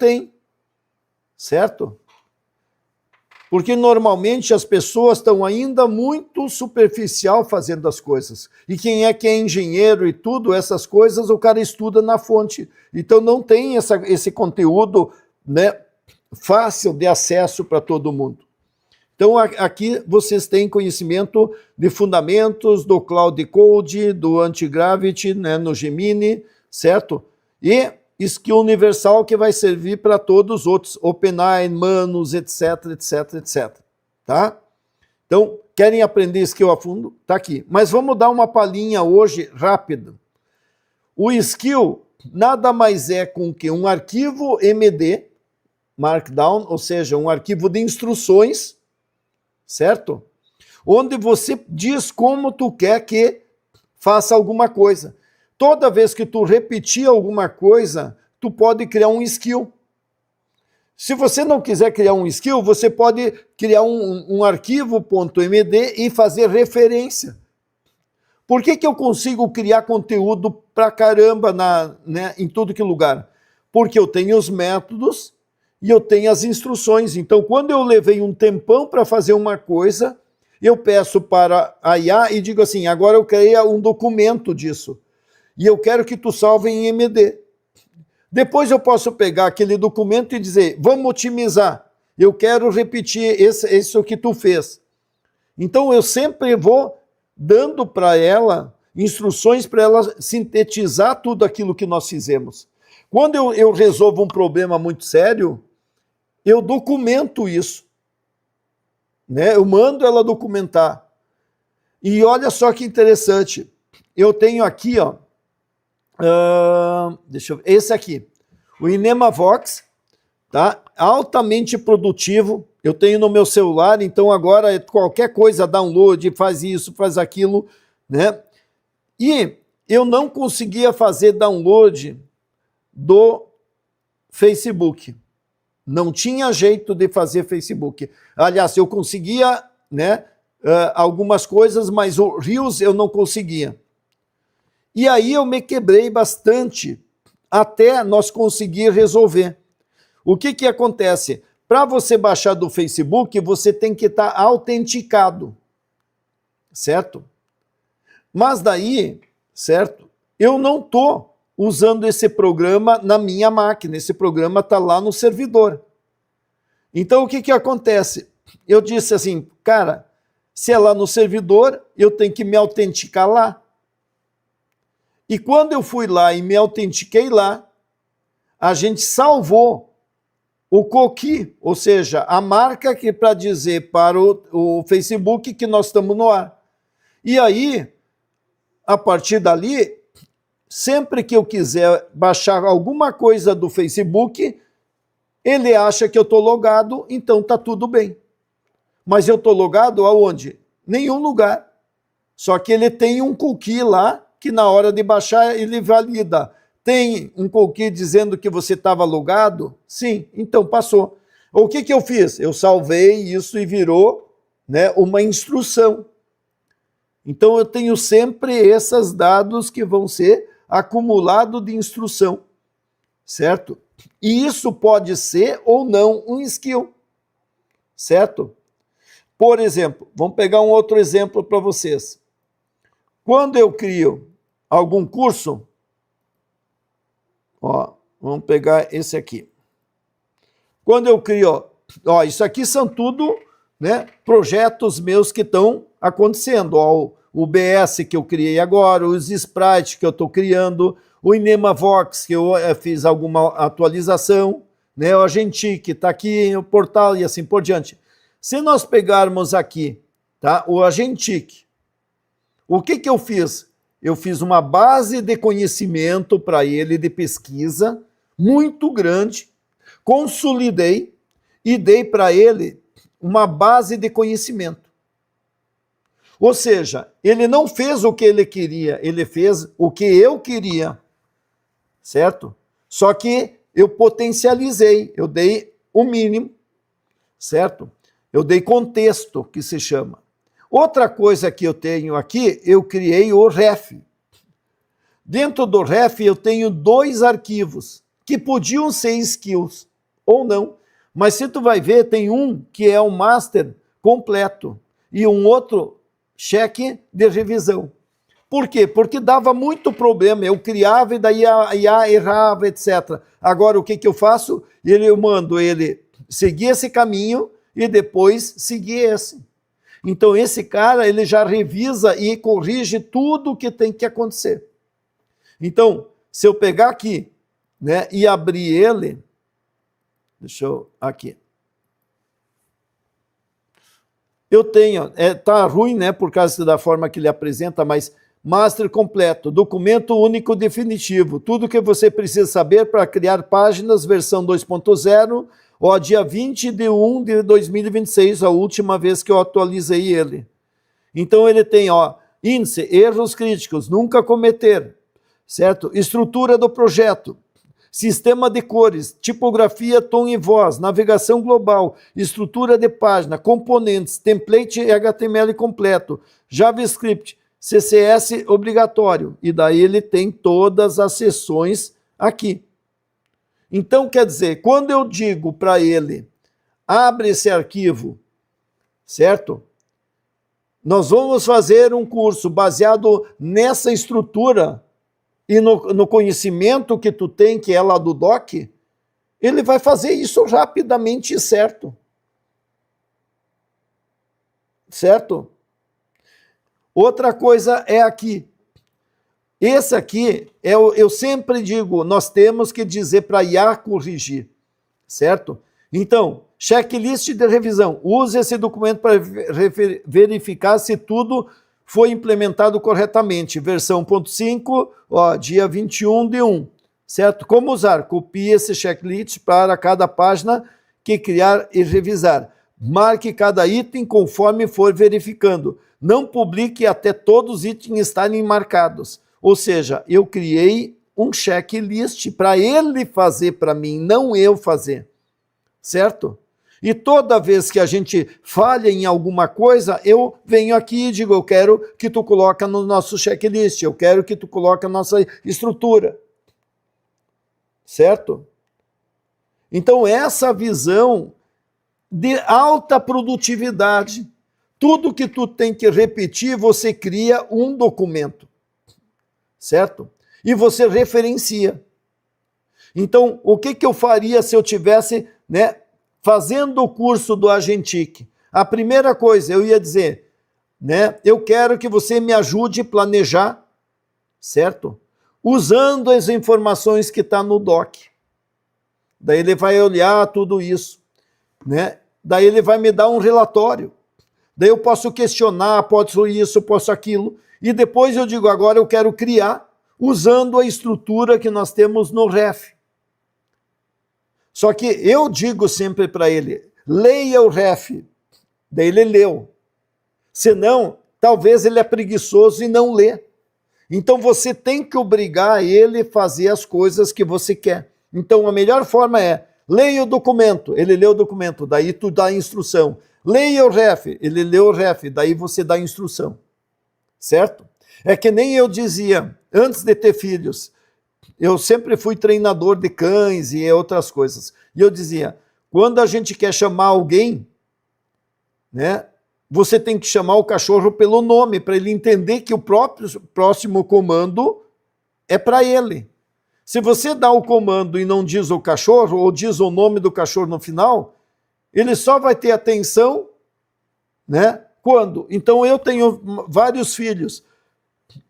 tem, certo? Porque normalmente as pessoas estão ainda muito superficial fazendo as coisas. E quem é engenheiro e tudo, essas coisas, o cara estuda na fonte. Então não tem esse conteúdo, né, fácil de acesso para todo mundo. Então aqui vocês têm conhecimento de fundamentos do Cloud Code, do Antigravity, né, no Gemini, certo? E skill universal que vai servir para todos os outros, OpenAI, Manus, etc, etc, etc. Tá? Então, querem aprender skill a fundo? Tá aqui. Mas vamos dar uma palhinha hoje, rápido. O skill nada mais é com que um arquivo MD, Markdown, ou seja, um arquivo de instruções, certo? Onde você diz como tu quer que faça alguma coisa. Toda vez que tu repetir alguma coisa, tu pode criar um skill. Se você não quiser criar um skill, você pode criar um arquivo .md e fazer referência. Por que eu consigo criar conteúdo pra caramba né, em tudo que é lugar? Porque eu tenho os métodos e eu tenho as instruções. Então, quando eu levei um tempão para fazer uma coisa, eu peço para a IA e digo assim, agora eu criei um documento disso. E eu quero que tu salve em MD. Depois eu posso pegar aquele documento e dizer, vamos otimizar. Eu quero repetir isso que tu fez. Então eu sempre vou dando para ela instruções para ela sintetizar tudo aquilo que nós fizemos. Quando eu resolvo um problema muito sério, eu documento isso. Né? Eu mando ela documentar. E olha só que interessante. Eu tenho aqui, ó, deixa eu ver, esse aqui, o InemaVox, tá? Altamente produtivo, eu tenho no meu celular, então agora qualquer coisa, download, faz isso, faz aquilo, né? E eu não conseguia fazer download do Facebook, não tinha jeito de fazer Facebook. Aliás, eu conseguia, né, algumas coisas, mas o Reels eu não conseguia. E aí eu me quebrei bastante até nós conseguir resolver. O que acontece? Para você baixar do Facebook, você tem que estar autenticado, certo? Mas daí, certo? Eu não estou usando esse programa na minha máquina, esse programa está lá no servidor. Então o que acontece? Eu disse assim, cara, se é lá no servidor, eu tenho que me autenticar lá. E quando eu fui lá e me autentiquei lá, a gente salvou o cookie, ou seja, a marca que para dizer para o Facebook que nós estamos no ar. E aí, a partir dali, sempre que eu quiser baixar alguma coisa do Facebook, ele acha que eu estou logado, então está tudo bem. Mas eu estou logado aonde? Nenhum lugar. Só que ele tem um cookie lá, que na hora de baixar ele valida. Tem um cookie dizendo que você estava logado? Sim, então passou. O que eu fiz? Eu salvei isso e virou, né, uma instrução. Então eu tenho sempre esses dados que vão ser acumulados de instrução, certo? E isso pode ser ou não um skill, certo? Por exemplo, vamos pegar um outro exemplo para vocês. Quando eu crio algum curso, ó, vamos pegar esse aqui. Quando eu crio, ó, isso aqui são tudo, né, projetos meus que estão acontecendo. Ó, o BS que eu criei agora, os sprites que eu estou criando, o InemaVox que eu fiz alguma atualização, né, o Agentic que está aqui, o portal e assim por diante. Se nós pegarmos aqui, tá, o Agentic, o que eu fiz? Eu fiz uma base de conhecimento para ele, de pesquisa, muito grande, consolidei e dei para ele uma base de conhecimento. Ou seja, ele não fez o que ele queria, ele fez o que eu queria, certo? Só que eu potencializei, eu dei o mínimo, certo? Eu dei contexto, que se chama. Outra coisa que eu tenho aqui, eu criei o ref. Dentro do ref eu tenho 2 arquivos, que podiam ser skills, ou não. Mas se tu vai ver, tem um que é o master completo e um outro cheque de revisão. Por quê? Porque dava muito problema, eu criava e daí a IA errava, etc. Agora o que eu faço? Eu mando ele seguir esse caminho e depois seguir esse. Então esse cara, ele já revisa e corrige tudo o que tem que acontecer. Então, se eu pegar aqui, né, e abrir ele, deixa eu, aqui. Eu tenho, tá ruim, né, por causa da forma que ele apresenta, mas master completo, documento único definitivo, tudo que você precisa saber para criar páginas, versão 2.0, ó, dia 20/1 de 2026, a última vez que eu atualizei ele. Então ele tem, ó, índice, erros críticos, nunca cometer, certo? Estrutura do projeto, sistema de cores, tipografia, tom e voz, navegação global, estrutura de página, componentes, template HTML completo, JavaScript, CSS obrigatório, e daí ele tem todas as seções aqui. Então, quer dizer, quando eu digo para ele, abre esse arquivo, certo? Nós vamos fazer um curso baseado nessa estrutura e no conhecimento que tu tem, que é lá do doc, ele vai fazer isso rapidamente, certo? Certo? Outra coisa é aqui. Esse aqui, eu sempre digo, nós temos que dizer para a IA corrigir, certo? Então, checklist de revisão. Use esse documento para verificar se tudo foi implementado corretamente. Versão 1.5, ó, dia 21/1, certo? Como usar? Copie esse checklist para cada página que criar e revisar. Marque cada item conforme for verificando. Não publique até todos os itens estarem marcados. Ou seja, eu criei um checklist para ele fazer para mim, não eu fazer. Certo? E toda vez que a gente falha em alguma coisa, eu venho aqui e digo, eu quero que tu coloque no nosso checklist, eu quero que tu coloque a nossa estrutura. Certo? Então essa visão de alta produtividade, tudo que tu tem que repetir, você cria um documento. Certo? E você referencia. Então, o que eu faria se eu tivesse, né, fazendo o curso do Agentic? A primeira coisa, eu ia dizer, né, eu quero que você me ajude a planejar, certo? Usando as informações que estão no doc. Daí ele vai olhar tudo isso, né? Daí ele vai me dar um relatório. Daí eu posso questionar, posso isso, posso aquilo. E depois eu digo, agora eu quero criar usando a estrutura que nós temos no REF. Só que eu digo sempre para ele, leia o REF. Daí ele leu. Senão, talvez ele é preguiçoso e não lê. Então você tem que obrigar ele a fazer as coisas que você quer. Então a melhor forma é, leia o documento. Ele lê o documento, daí tu dá a instrução. Leia o REF. Ele lê o REF, daí você dá a instrução. Certo? É que nem eu dizia, antes de ter filhos, eu sempre fui treinador de cães e outras coisas. E eu dizia, quando a gente quer chamar alguém, né, você tem que chamar o cachorro pelo nome, para ele entender que o próximo comando é para ele. Se você dá o comando e não diz o cachorro, ou diz o nome do cachorro no final, ele só vai ter atenção, né? Quando? Então eu tenho vários filhos.